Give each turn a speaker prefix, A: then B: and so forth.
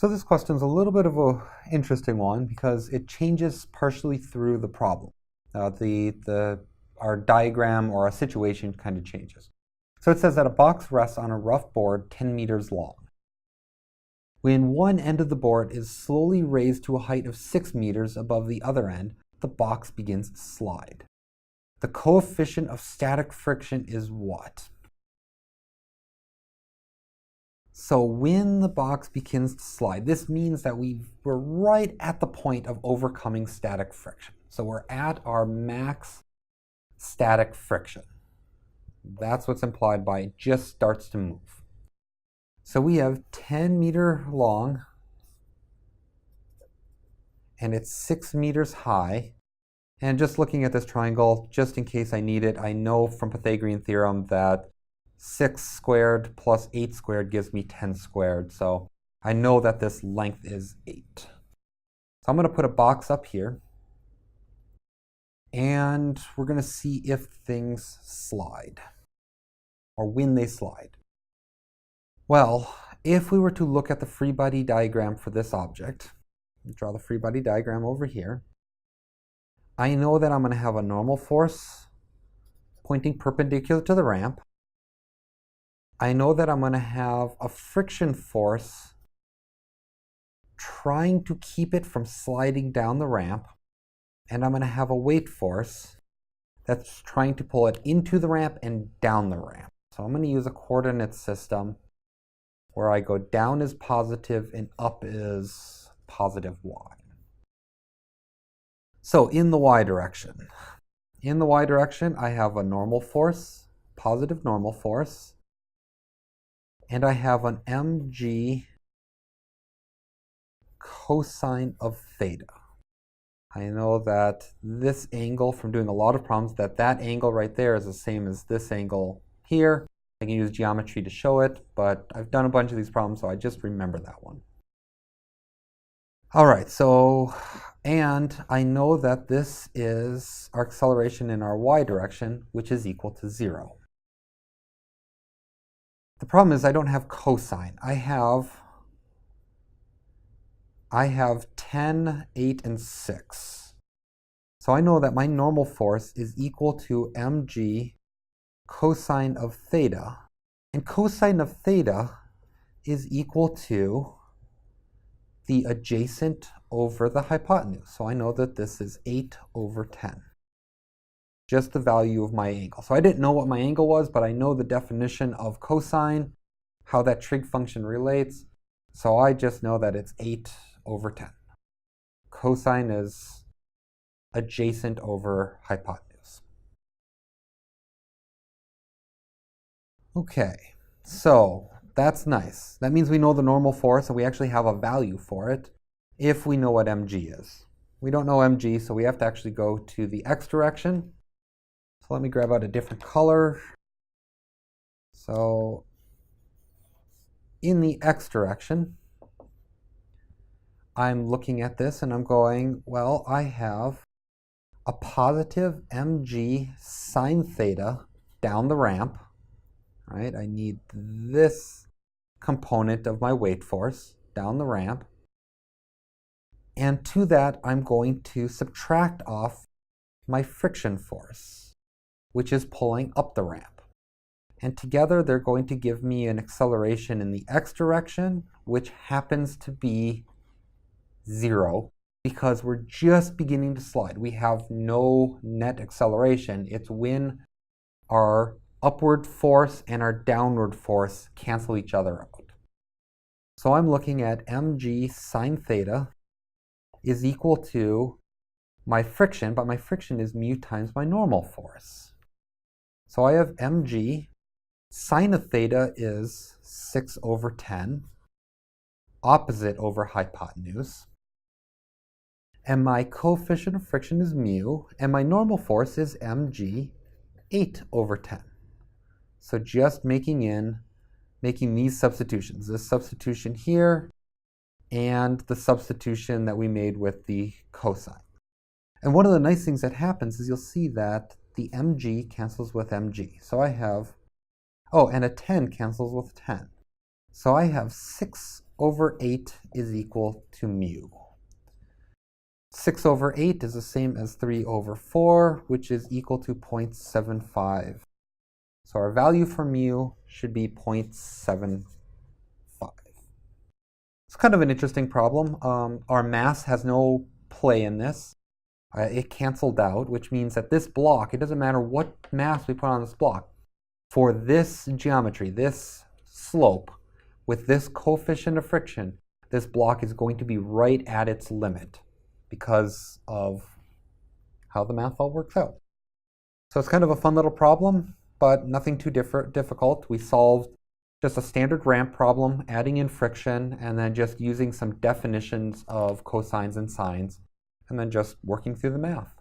A: So this question is a little bit of an interesting one because it changes partially through the problem. Our diagram or our situation kind of changes. So it says that a box rests on a rough board 10 meters long. When one end of the board is slowly raised to a height of 6 meters above the other end, the box begins to slide. The coefficient of static friction is what? So when the box begins to slide, this means that we're right at the point of overcoming static friction. So we're at our max static friction. That's what's implied by it just starts to move. So we have 10 meter long and it's 6 meters high. And just looking at this triangle, just in case I need it, I know from Pythagorean theorem that 6 squared plus 8 squared gives me 10 squared. So I know that this length is 8. So I'm going to put a box up here. And we're going to see if things slide, or when they slide. Well, if we were to look at the free body diagram for this object, draw the free body diagram over here, I know that I'm going to have a normal force pointing perpendicular to the ramp. I know that I'm going to have a friction force trying to keep it from sliding down the ramp. And I'm going to have a weight force that's trying to pull it into the ramp and down the ramp. So I'm going to use a coordinate system where I go down is positive and up is positive y. So in the y direction, I have a normal force, positive normal force, and I have an mg cosine of theta. I know that this angle, from doing a lot of problems, that angle right there is the same as this angle here. I can use geometry to show it, but I've done a bunch of these problems, so I just remember that one. All right, so, and I know that this is our acceleration in our y direction, which is equal to 0. The problem is I don't have cosine. I have 10, 8, and 6. So I know that my normal force is equal to mg cosine of theta. And cosine of theta is equal to the adjacent over the hypotenuse. So I know that this is 8 over 10. Just the value of my angle. So I didn't know what my angle was, but I know the definition of cosine, how that trig function relates. So I just know that it's 8 over 10. Cosine is adjacent over hypotenuse. Okay, so that's nice. That means we know the normal force and we actually have a value for it if we know what mg is. We don't know mg, so we have to actually go to the x direction. So let me grab out a different color. So in the x direction, I'm looking at this and I'm going, well, I have a positive mg sine theta down the ramp, right? I need this component of my weight force down the ramp. And to that, I'm going to subtract off my friction force, which is pulling up the ramp. And together, they're going to give me an acceleration in the x direction, which happens to be 0 because we're just beginning to slide. We have no net acceleration. It's when our upward force and our downward force cancel each other out. So I'm looking at mg sine theta is equal to my friction, but my friction is mu times my normal force. So I have mg sine of theta is 6 over 10, opposite over hypotenuse. And my coefficient of friction is mu, and my normal force is mg 8 over 10. So just making these substitutions, this substitution here, and the substitution that we made with the cosine. And one of the nice things that happens is you'll see that the mg cancels with mg. So I have, oh, and a 10 cancels with 10. So I have 6 over 8 is equal to mu. 6 over 8 is the same as 3 over 4, which is equal to 0.75. So our value for mu should be 0.75. It's kind of an interesting problem. Our mass has no play in this. It canceled out, which means that this block, it doesn't matter what mass we put on this block, for this geometry, this slope, with this coefficient of friction, this block is going to be right at its limit because of how the math all works out. So it's kind of a fun little problem, but nothing too difficult. We solved just a standard ramp problem, adding in friction, and then just using some definitions of cosines and sines, and then just working through the math.